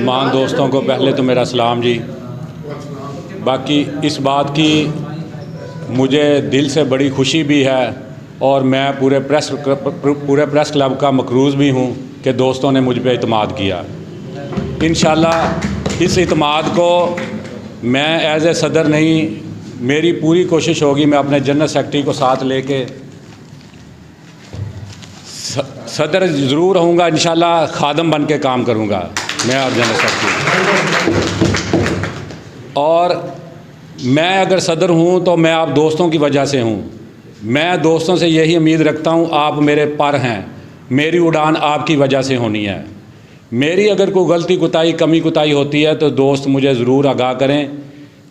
तमाम दोस्तों को पहले तो मेरा सलाम जी। बाकी इस बात की मुझे दिल से बड़ी खुशी भी है और मैं पूरे प्रेस क्लब का मकरूज़ भी हूँ कि दोस्तों ने मुझ पर इत्मीद किया। इंशाल्लाह इस इत्मीद को मैं एज़ ए सदर नहीं, मेरी पूरी कोशिश होगी मैं अपने जनरल सेक्रेटरी को साथ लेके सदर ज़रूर रहूँगा। इंशाल्लाह खादम बन के काम करूँगा मैं और जनरल सेक्रेटरी। और मैं अगर सदर हूँ तो मैं आप दोस्तों की वजह से हूँ। मैं दोस्तों से यही उम्मीद रखता हूँ, आप मेरे पर हैं, मेरी उड़ान आपकी वजह से होनी है। मेरी अगर कोई गलती कोताही कमी कोताही होती है तो दोस्त मुझे ज़रूर आगाह करें,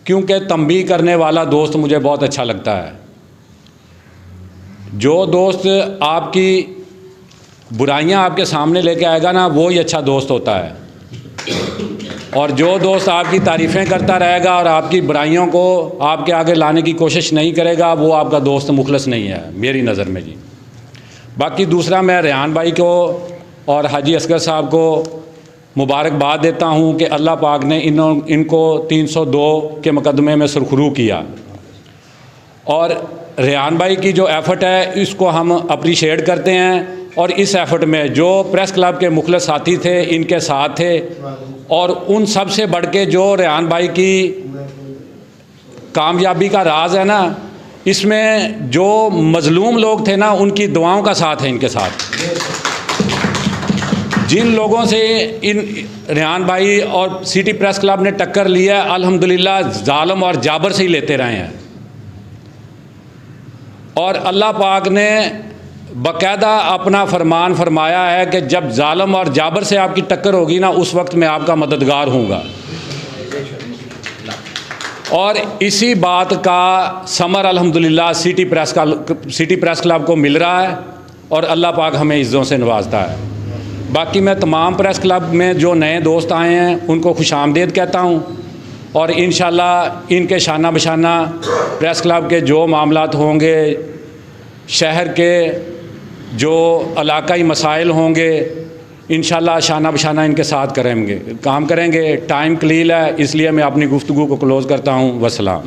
क्योंकि तंबीह करने वाला दोस्त मुझे बहुत अच्छा लगता है। जो दोस्त आपकी बुराइयां आपके सामने लेके आएगा ना, वो ही अच्छा दोस्त होता है। और जो दोस्त आपकी तारीफ़ें करता रहेगा और आपकी बुराइयों को आपके आगे लाने की कोशिश नहीं करेगा, वो आपका दोस्त मुखलस नहीं है मेरी नज़र में जी। बाकी दूसरा, मैं रेहान भाई को और हाजी असगर साहब को मुबारकबाद देता हूँ कि अल्लाह पाक ने इनको 302 के मुकदमे में सुरखरू किया। और रेहान भाई की जो एफ़र्ट है इसको हम अप्रिशिएट करते हैं। और इस एफ़र्ट में जो प्रेस क्लब के मुखलिस साथी थे इनके साथ थे, और उन सब से बढ़ के जो रेहान भाई की कामयाबी का राज है ना, इसमें जो मज़लूम लोग थे ना, उनकी दुआओं का साथ है इनके साथ। जिन लोगों से इन रेहान भाई और सिटी प्रेस क्लब ने टक्कर ली है, अल्हम्दुलिल्लाह जालिम और जाबर से ही लेते रहे हैं। और अल्लाह पाक ने बाकायदा अपना फरमान फरमाया है कि जब जालिम और जाबर से आपकी टक्कर होगी ना, उस वक्त मैं आपका मददगार हूँगा। और इसी बात का समर अल्हम्दुलिल्लाह सिटी प्रेस क्लब को मिल रहा है और अल्लाह पाक हमें इज़्ज़ों से नवाजता है। बाकी मैं तमाम प्रेस क्लब में जो नए दोस्त आए हैं उनको खुशामदीद कहता हूँ, और इंशाल्लाह इनके शाना बशाना प्रेस क्लब के जो मामलात होंगे, शहर के जो इलाकाई मसाइल होंगे, इंशाल्लाह शाना बशाना इनके साथ काम करेंगे। टाइम कलील है, इसलिए मैं अपनी गुफ्तगू को क्लोज़ करता हूँ। वस्सलाम।